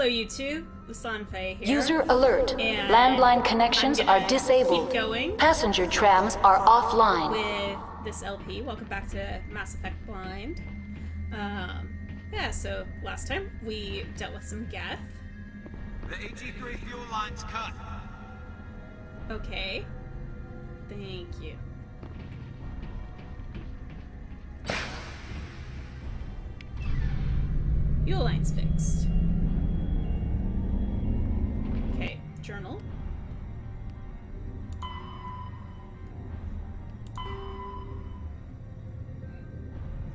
Hello YouTube, the Sanfei here. User alert. And landline connections are disabled. Keep going Passenger trams are offline. with this LP. Welcome back to Mass Effect Blind. Yeah, so last time we dealt with some Geth. The AG3 fuel line's cut. Okay. Thank you. Fuel line's fixed. Okay, journal.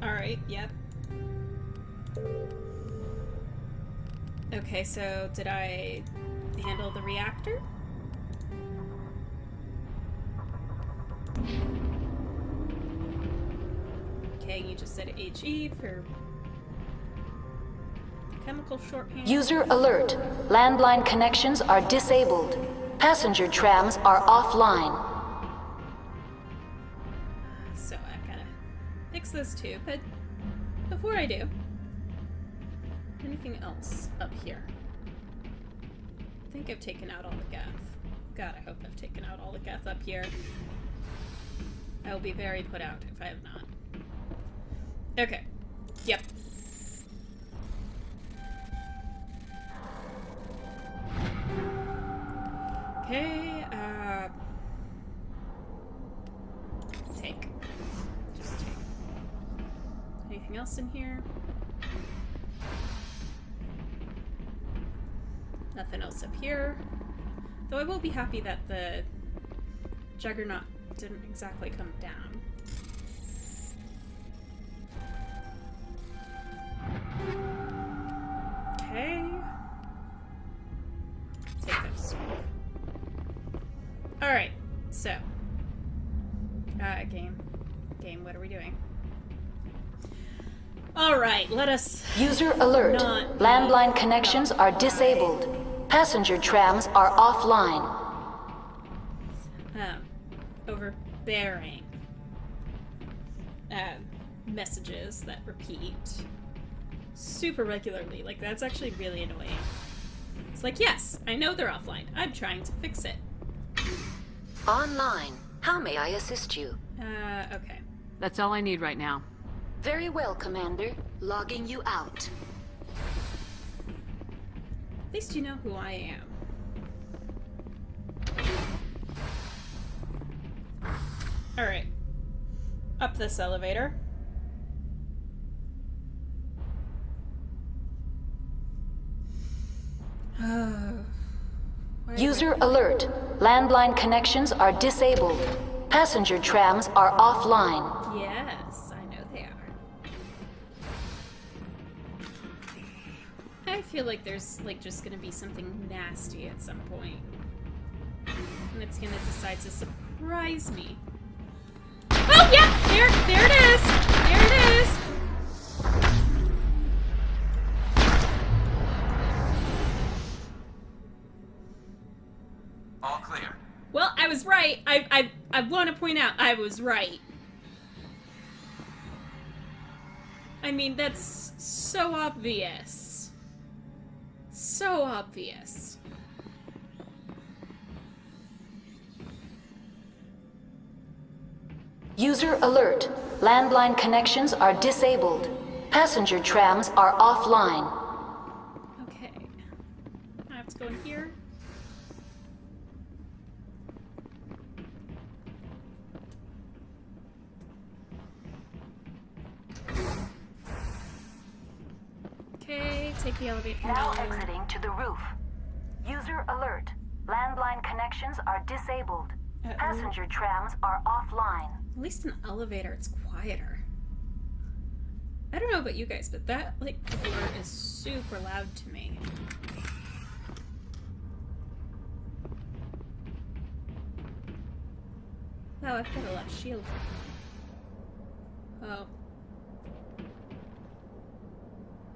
Alright, yep. Okay, so did I handle the reactor? Okay, you just said HE for chemical shorthand. User alert. Landline connections are disabled. Passenger trams are offline. So I gotta fix this too, but before I do, anything else up here? I think I've taken out all the Geth. God, I hope I've taken out all the Geth up here. I will be very put out if I have not. Okay. Yep. Okay, take. Just take. Anything else in here? Nothing else up here. Though I will be happy that the Juggernaut didn't exactly come down. Okay. Take those. Alright, so. Game, what are we doing? Alright, let us. User alert. Landline connections are disabled. Passenger trams are offline. Overbearing messages that repeat super regularly. Like, that's actually really annoying. It's like, yes, I know they're offline. I'm trying to fix it. Online. How may I assist you? Okay. That's all I need right now. Very well, Commander. Logging you out. At least you know who I am. Alright. Up this elevator. User alert. Landline connections are disabled. Passenger trams are offline. Yes, I know they are. I feel like there's like just gonna be something nasty at some point. And it's gonna decide to surprise me. Oh yeah! There it is! There it is! All clear. Well, I was right. I want to point out I was right. I mean, that's so obvious. So obvious. User alert. Landline connections are disabled. Passenger trams are offline. Okay. I have to go in here. Okay, take the elevator. Now exiting to the roof. User alert. Landline connections are disabled. Passenger trams are offline. At least in the elevator, it's quieter. I don't know about you guys, but that, like, door is super loud to me. Oh, I've got a lot of shield. Oh.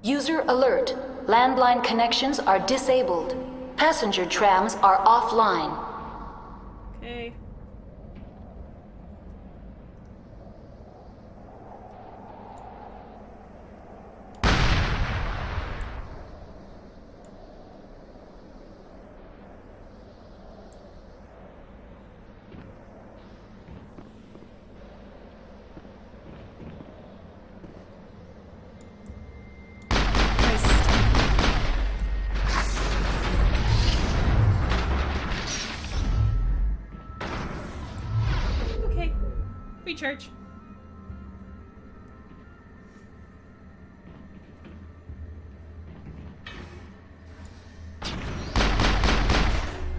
User alert. Landline connections are disabled. Passenger trams are offline. Okay. church.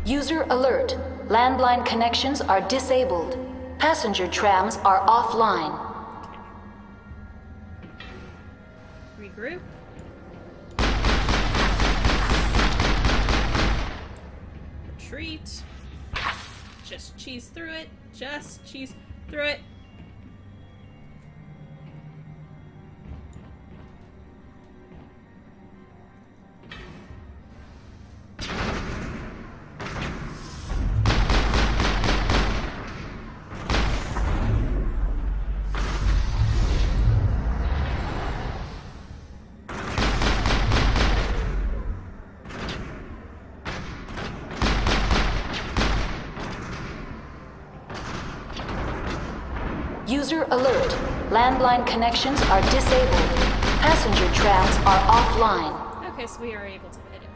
User alert. Landline connections are disabled. Passenger trams are offline. Regroup. Retreat. Just cheese through it. Just cheese through it. User alert. Landline connections are disabled. Passenger trams are offline. Okay, so we are able to hit it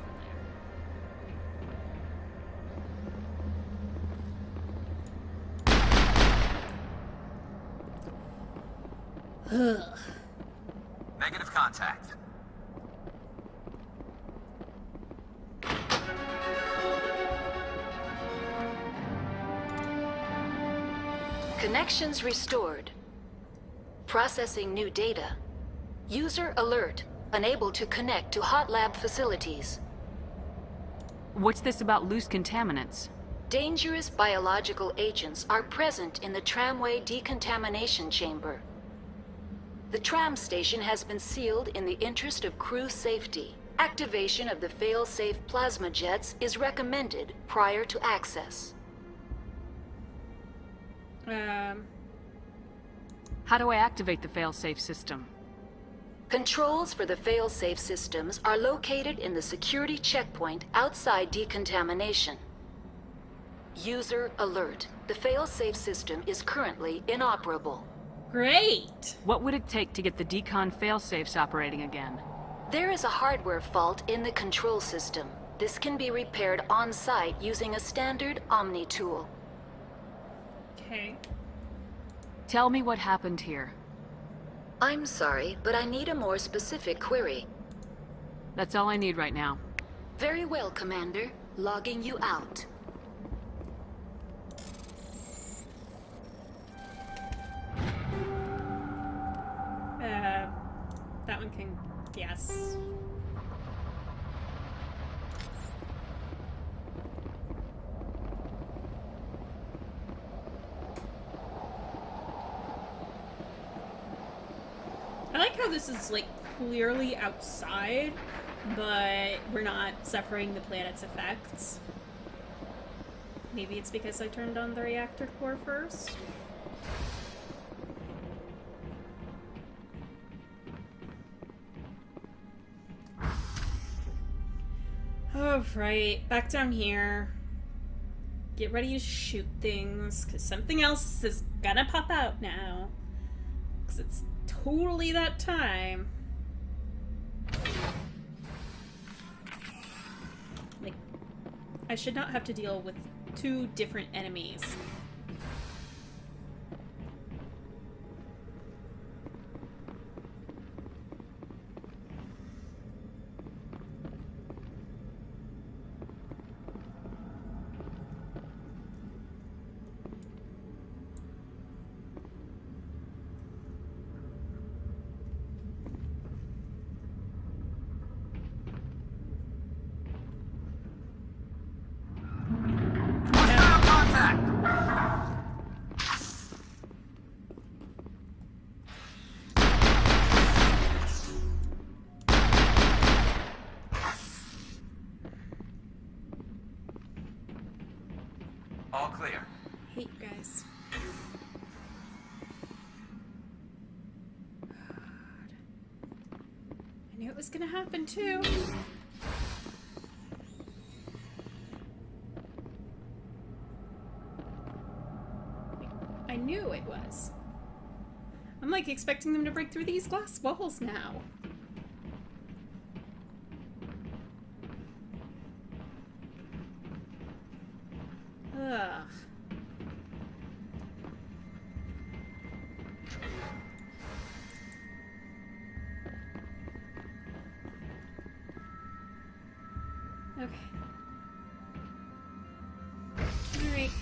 from there. Ugh. Negative contact. Connections restored. Processing new data. User alert. Unable to connect to hot lab facilities. What's this about loose contaminants? Dangerous biological agents are present in the tramway decontamination chamber. The tram station has been sealed in the interest of crew safety. Activation of the fail-safe plasma jets is recommended prior to access. How do I activate the fail-safe system? Controls for the fail-safe systems are located in the security checkpoint outside decontamination. User alert. The fail-safe system is currently inoperable. Great! What would it take to get the decon fail-safes operating again? There is a hardware fault in the control system. This can be repaired on-site using a standard Omni tool. Okay. Tell me what happened here. I'm sorry, but I need a more specific query. That's all I need right now. Very well, Commander. Logging you out. That one can... Yes. I like how this is, like, clearly outside, but we're not suffering the planet's effects. Maybe it's because I turned on the reactor core first? Oh, right. Back down here. Get ready to shoot things, because something else is gonna pop out now. Because it's totally that time. Like, I should not have to deal with two different enemies. All clear. I hate you guys. I knew it was gonna happen too. I knew it was. I'm like expecting them to break through these glass walls now. Ugh.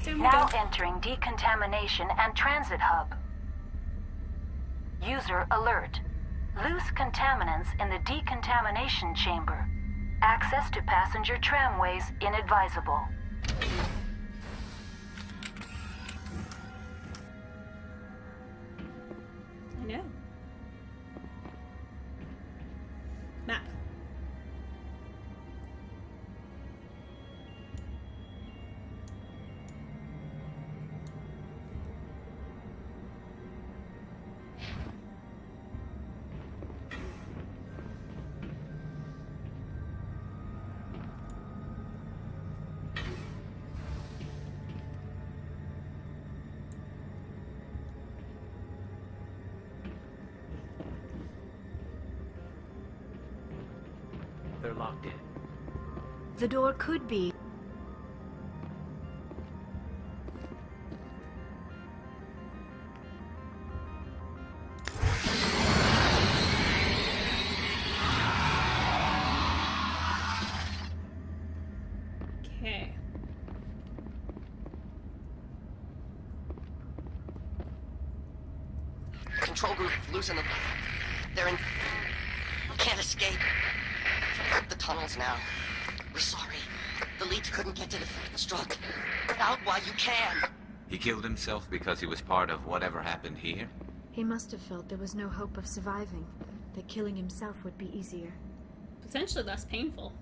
Down we Now go. entering decontamination and transit hub. User alert. Loose contaminants in the decontamination chamber. Access to passenger tramways inadvisable. I know. Map. They're locked in. The door could be. Okay. Control group, loosen them. They're in... Can't escape. The tunnels now. We're sorry. The leech couldn't get to the struck. Get out while you can. He killed himself because he was part of whatever happened here? He must have felt there was no hope of surviving, that killing himself would be easier. Potentially less painful.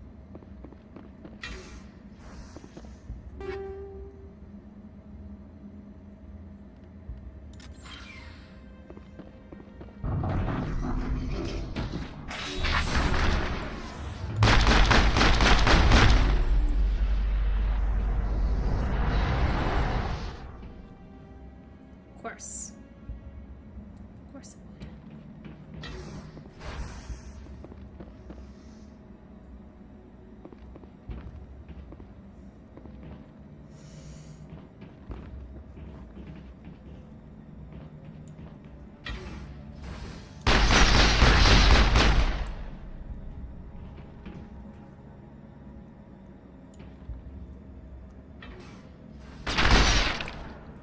Of course. Of course it would.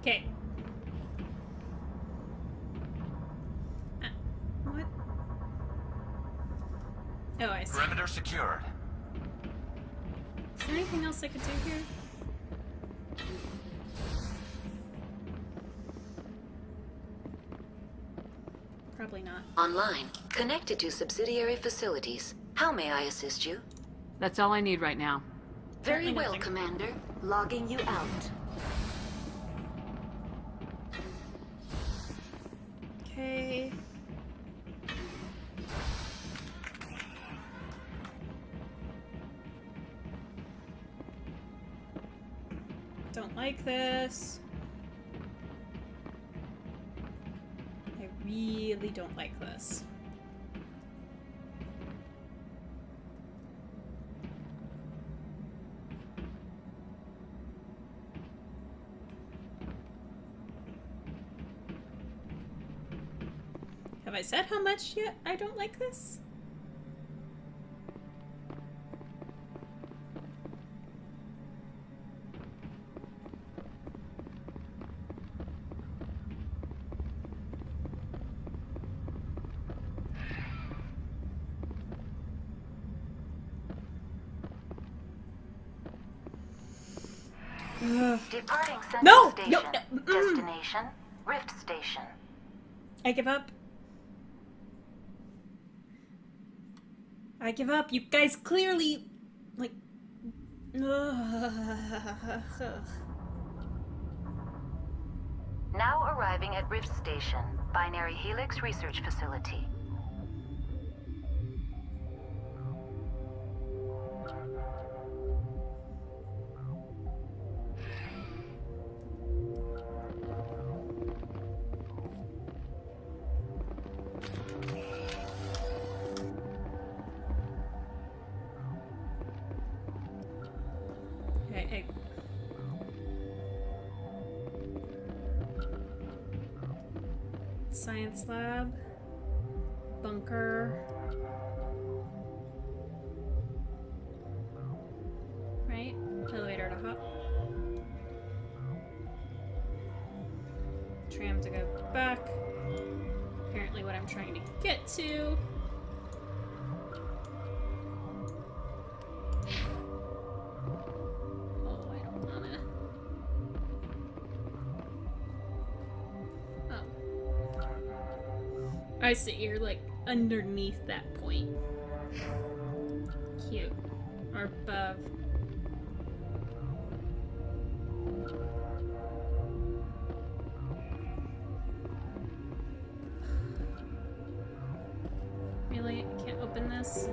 Okay. What? Oh, I see. Perimeter secured. Is there anything else I could do here? Probably not. Online. Connected to subsidiary facilities. How may I assist you? That's all I need right now. Very Apparently well, nothing. Commander. Logging you out. Okay. Don't like this. I really don't like this. Have I said how much yet I don't like this? Ugh. Departing Central No! Station. No! No! Destination, Rift Station. I give up. I give up. You guys clearly, like... Now arriving at Rift Station, Binary Helix Research Facility. Okay, Science lab. Bunker. Right? Elevator to hop. Tram to go back. Apparently what I'm trying to get to. Oh, I don't wanna. Oh. I see, you're like underneath that point. Cute. Or above. Really? I can't open this?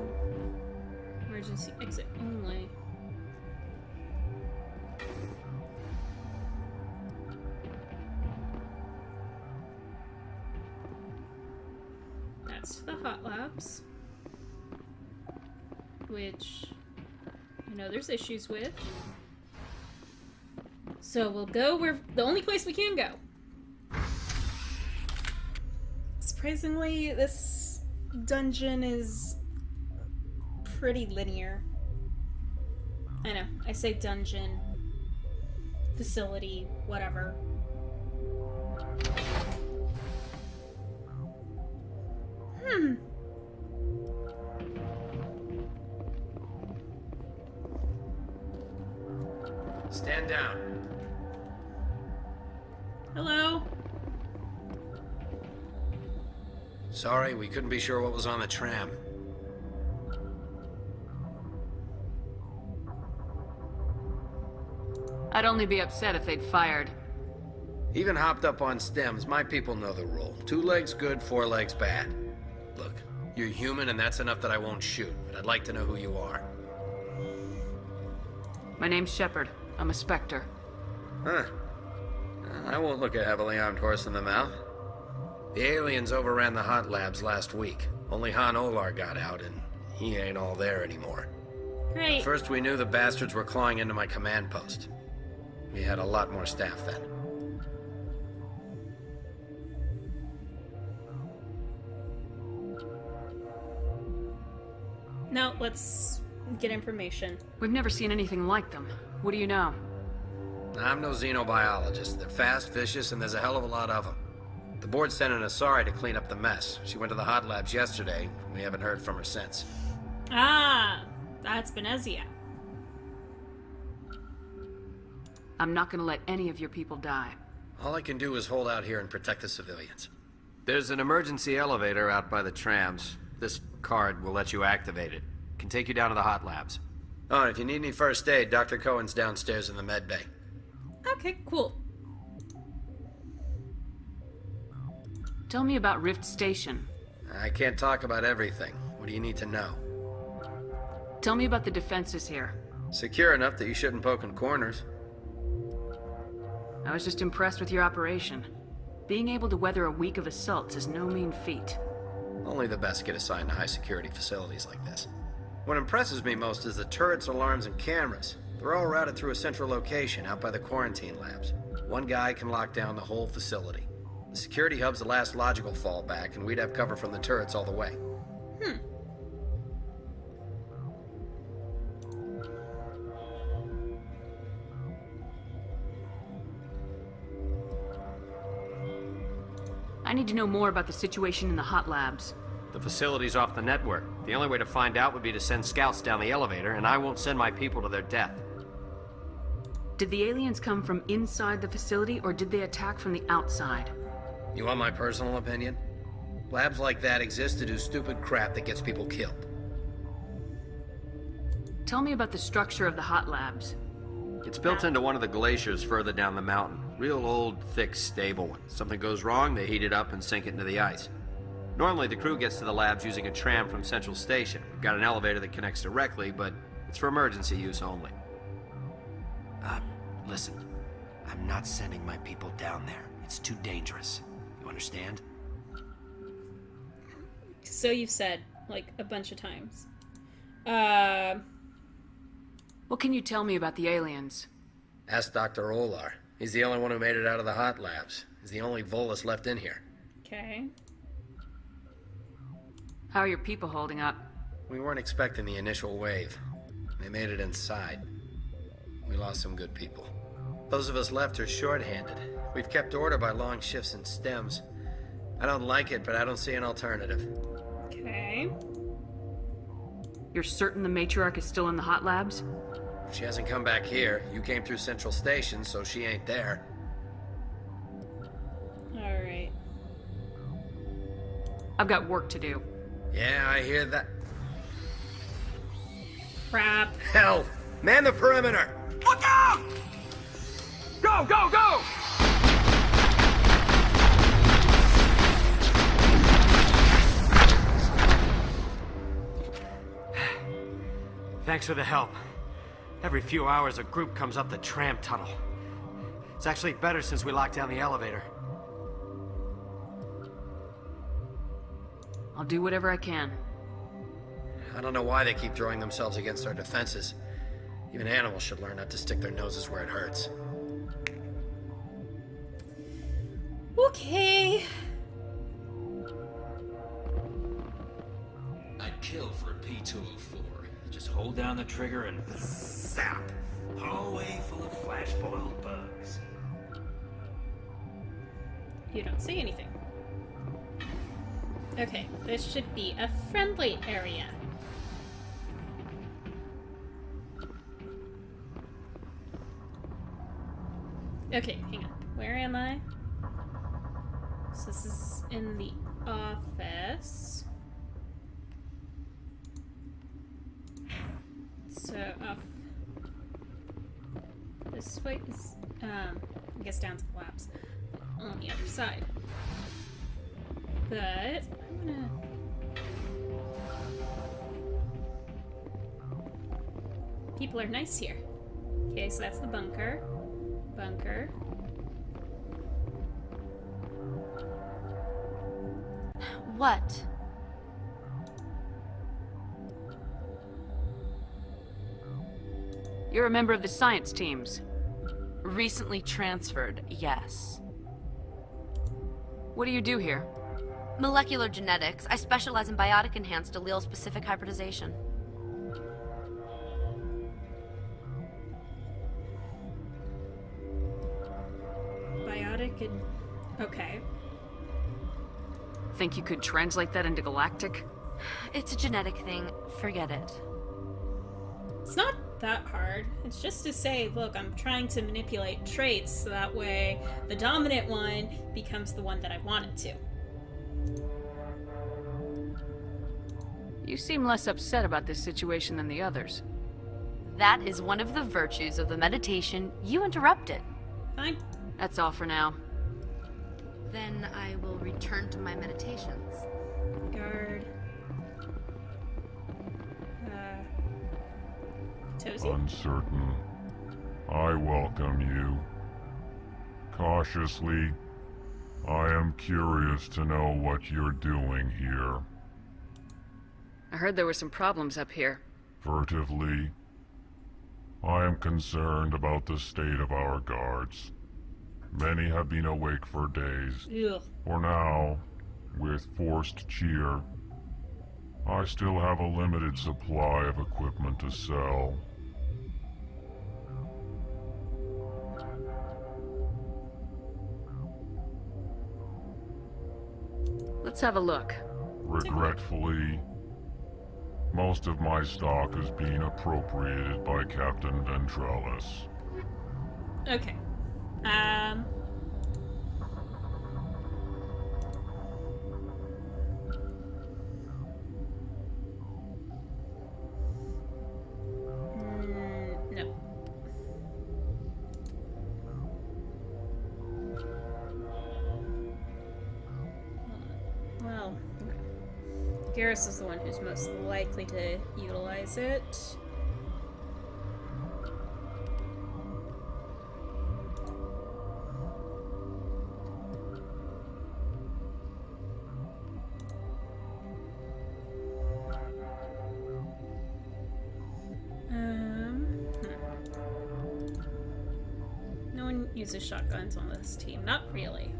Emergency exit only. That's the hot labs. Which I know there's issues with. So we'll go where the only place we can go. Surprisingly, this dungeon is pretty linear. I know, I say dungeon, facility, whatever. Stand down. Hello? Sorry, we couldn't be sure what was on the tram. I'd only be upset if they'd fired. Even hopped up on stems, my people know the rule. 2 legs good, 4 legs bad. Look, you're human and that's enough that I won't shoot, but I'd like to know who you are. My name's Shepard. I'm a Spectre. Huh. I won't look a heavily armed horse in the mouth. The aliens overran the hot labs last week. Only Han Olar got out, and he ain't all there anymore. Great. First we knew the bastards were clawing into my command post. We had a lot more staff then. Now, let's get information. We've never seen anything like them. What do you know? I'm no xenobiologist. They're fast, vicious, and there's a hell of a lot of them. The board sent an Asari to clean up the mess. She went to the hot labs yesterday. We haven't heard from her since. Ah, that's Benezia. I'm not gonna let any of your people die. All I can do is hold out here and protect the civilians. There's an emergency elevator out by the trams. This card will let you activate it. Can take you down to the hot labs. Oh, and if you need any first aid, Dr. Cohen's downstairs in the med bay. Okay, cool. Tell me about Rift Station. I can't talk about everything. What do you need to know? Tell me about the defenses here. Secure enough that you shouldn't poke in corners. I was just impressed with your operation. Being able to weather a week of assaults is no mean feat. Only the best get assigned to high-security facilities like this. What impresses me most is the turrets, alarms, and cameras. They're all routed through a central location out by the quarantine labs. One guy can lock down the whole facility. The security hub's the last logical fallback, and we'd have cover from the turrets all the way. I need to know more about the situation in the hot labs. The facility's off the network. The only way to find out would be to send scouts down the elevator, and I won't send my people to their death. Did the aliens come from inside the facility, or did they attack from the outside? You want my personal opinion? Labs like that exist to do stupid crap that gets people killed. Tell me about the structure of the hot labs. It's built into one of the glaciers further down the mountain. Real old, thick, stable one. Something goes wrong, they heat it up and sink it into the ice. Normally, the crew gets to the labs using a tram from Central Station. We've got an elevator that connects directly, but it's for emergency use only. Listen. I'm not sending my people down there. It's too dangerous. You understand? So you've said, like, a bunch of times. What can you tell me about the aliens? Ask Dr. Olar. He's the only one who made it out of the hot labs. He's the only Volus left in here. Okay. How are your people holding up? We weren't expecting the initial wave. They made it inside. We lost some good people. Those of us left are short-handed. We've kept order by long shifts and stems. I don't like it, but I don't see an alternative. Okay. You're certain the matriarch is still in the hot labs? She hasn't come back here. You came through Central Station, so she ain't there. Alright. I've got work to do. Yeah, I hear that. Crap. Hell! Man the perimeter! Look out! Go, go, go! Thanks for the help. Every few hours, a group comes up the tram tunnel. It's actually better since we locked down the elevator. I'll do whatever I can. I don't know why they keep throwing themselves against our defenses. Even animals should learn not to stick their noses where it hurts. Okay. I'd kill for a P-204. Just hold down the trigger and zap! Hallway full of flash-boiled bugs. You don't see anything. Okay, this should be a friendly area. Okay, hang on. Where am I? So this is in the office. So off this way is I guess down to the labs on the other side. But I'm gonna people are nice here. Okay, so that's the bunker. Bunker. What? You're a member of the science teams. Recently transferred, yes. What do you do here? Molecular genetics. I specialize in biotic-enhanced allele-specific hybridization. Biotic and okay. Think you could translate that into galactic? It's a genetic thing. Forget it. It's not that hard. It's just to say, look, I'm trying to manipulate traits so that way the dominant one becomes the one that I want it to. You seem less upset about this situation than the others. That is one of the virtues of the meditation you interrupted. Fine. That's all for now. Then I will return to my meditations. Guard. Tozy? Uncertain. I welcome you. Cautiously, I am curious to know what you're doing here. I heard there were some problems up here. Furtively, I am concerned about the state of our guards. Many have been awake for days. Ugh. For now, with forced cheer, I still have a limited supply of equipment to sell. Let's have a look. Regretfully, most of my stock is being appropriated by Captain Ventrellis. Okay. No. Well, Garrus is the one who's most likely to utilize it. No one uses shotguns on this team. Not really.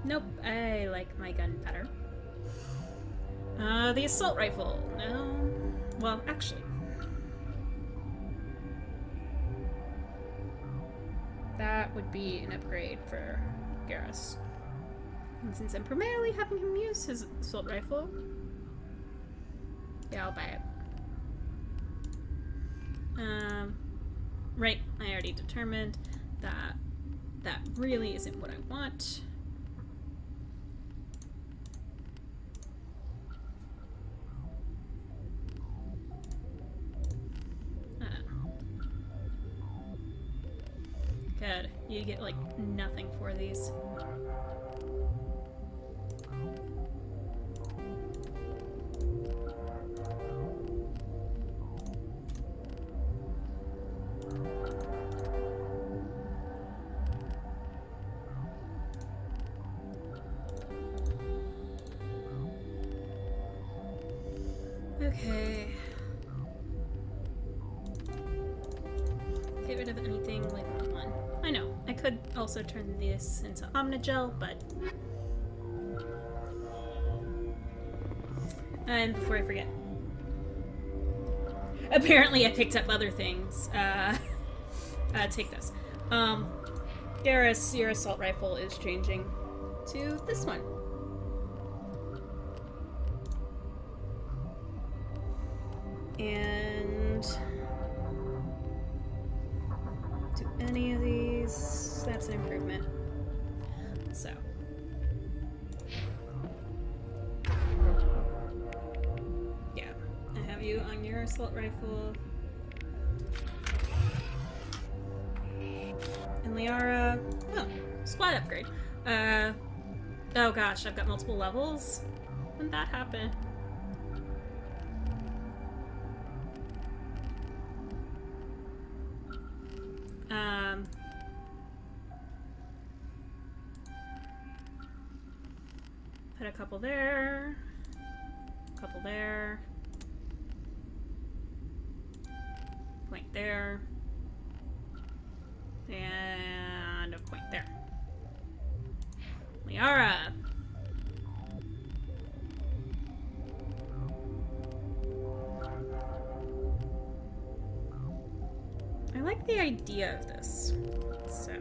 Nope, I like my gun better. The assault rifle. No. Well, actually. that would be an upgrade for Garrus. And since I'm primarily having him use his assault rifle, yeah, I'll buy it. Right, I already determined that that really isn't what I want. Good. You get like nothing for these. Okay. Get rid of anything like that one. I know, I could also turn this into Omnigel, but... And before I forget. Apparently I picked up other things. Take this. Garrus, your assault rifle is changing to this one. And... do any of these, that's an improvement. So. Yeah, I have you on your assault rifle. And Liara, oh, squad upgrade. Oh gosh, I've got multiple levels. When did that happen? Put a couple there, a couple there, point there, and a point there. Liara! I like the idea of this, so.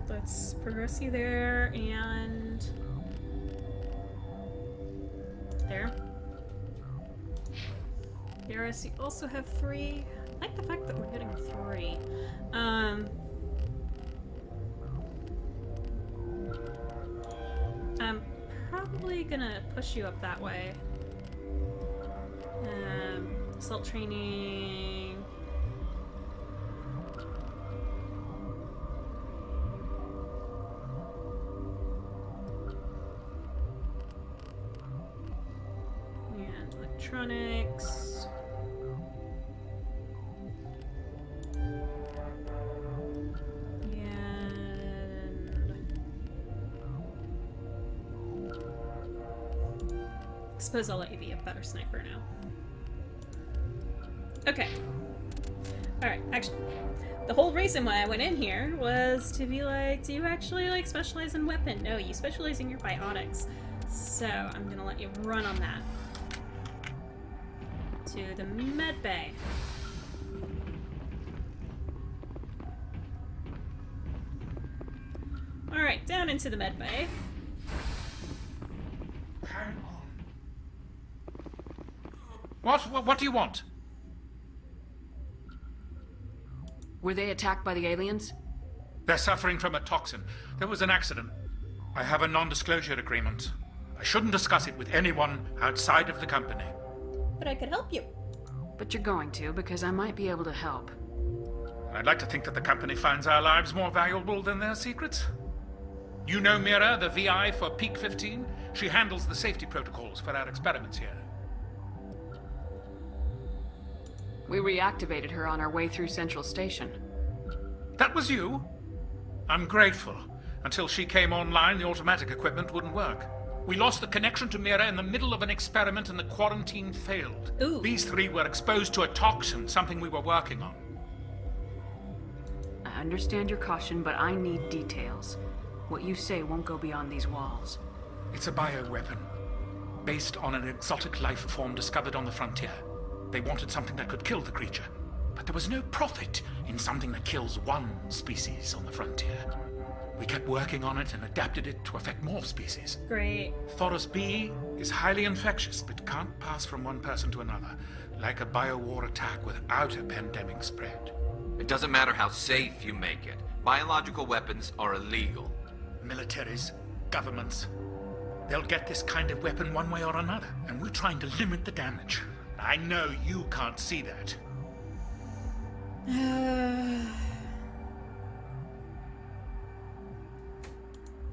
Let's progress you there and there. Garrus, you also have 3. I like the fact that we're getting 3. I'm probably gonna push you up that way. Assault training. And electronics. I suppose I'll let you be a better sniper now. Okay. Alright, actually, the whole reason why I went in here was to be like, do you actually, like, specialize in weapon? No, you specialize in your biotics. So, I'm gonna let you run on that. To the med bay. Alright, down into the med bay. Hang on. What do you want? Were they attacked by the aliens? They're suffering from a toxin. There was an accident. I have a non-disclosure agreement. I shouldn't discuss it with anyone outside of the company. But I could help you. But you're going to, because I might be able to help. I'd like to think that the company finds our lives more valuable than their secrets. You know Mira, the VI for Peak 15? She handles the safety protocols for our experiments here. We reactivated her on our way through Central Station. That was you? I'm grateful. Until she came online, the automatic equipment wouldn't work. We lost the connection to Mira in the middle of an experiment and the quarantine failed. Ooh. These 3 were exposed to a toxin, something we were working on. I understand your caution, but I need details. What you say won't go beyond these walls. It's a bioweapon. based on an exotic life form discovered on the frontier. They wanted something that could kill the creature, but there was no profit in something that kills one species on the frontier. We kept working on it and adapted it to affect more species. Great. Thoros B is highly infectious, but can't pass from one person to another, like a BioWare attack without a pandemic spread. It doesn't matter how safe you make it. Biological weapons are illegal. Militaries, governments, they'll get this kind of weapon one way or another, and we're trying to limit the damage. I know you can't see that.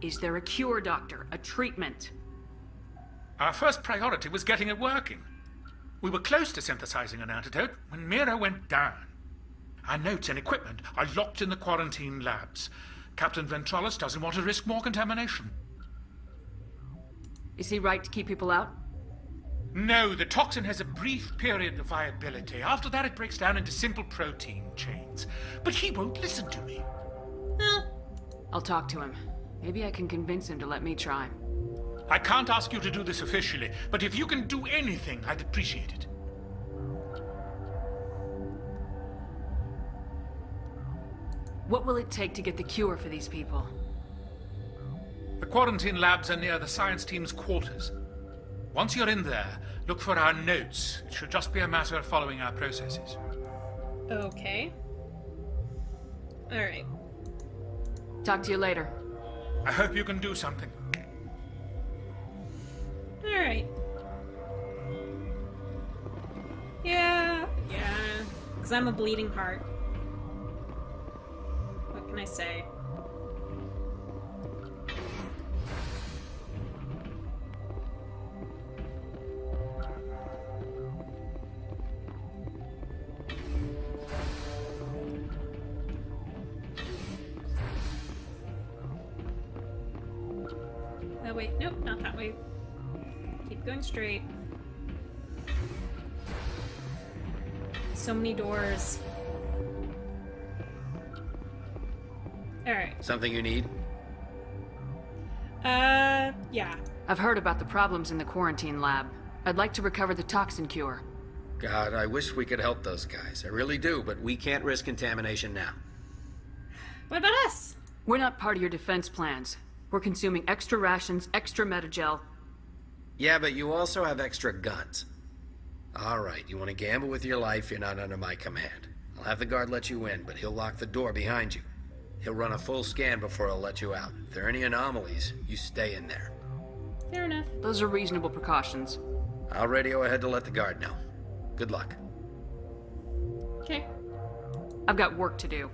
Is there a cure, Doctor? A treatment? Our first priority was getting it working. We were close to synthesizing an antidote when Mira went down. Our notes and equipment are locked in the quarantine labs. Captain Ventralis doesn't want to risk more contamination. Is he right to keep people out? No, the toxin has a brief period of viability. After that, it breaks down into simple protein chains. But he won't listen to me. I'll talk to him. Maybe I can convince him to let me try. I can't ask you to do this officially, but if you can do anything, I'd appreciate it. What will it take to get the cure for these people? The quarantine labs are near the science team's quarters. Once you're in there, look for our notes. It should just be a matter of following our processes. Okay. Alright. Talk to you later. I hope you can do something. Alright. Yeah. Because I'm a bleeding heart. What can I say? Oh wait, nope, not that way. Keep going straight. So many doors. Alright. Something you need? Yeah. I've heard about the problems in the quarantine lab. I'd like to recover the toxin cure. God, I wish we could help those guys. I really do, but We can't risk contamination now. What about us? We're not part of your defense plans. We're consuming extra rations, extra metagel. yeah, but you also have extra guns. All right, you want to gamble with your life, you're not under my command. I'll have the guard let you in, but he'll lock the door behind you. He'll run a full scan before he'll let you out. If there are any anomalies, you stay in there. Fair enough. Those are reasonable precautions. I'll radio ahead to let the guard know. Good luck. Okay. I've got work to do.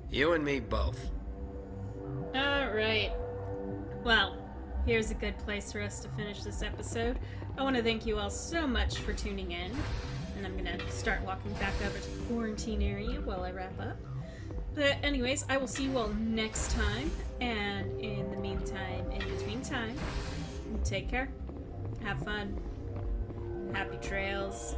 You and me both. Alright. Well, here's a good place for us to finish this episode. I want to thank you all so much for tuning in. And I'm going to start walking back over to the quarantine area while I wrap up. But anyways, I will see you all next time. And in the meantime, in between time, take care. Have fun. Happy trails.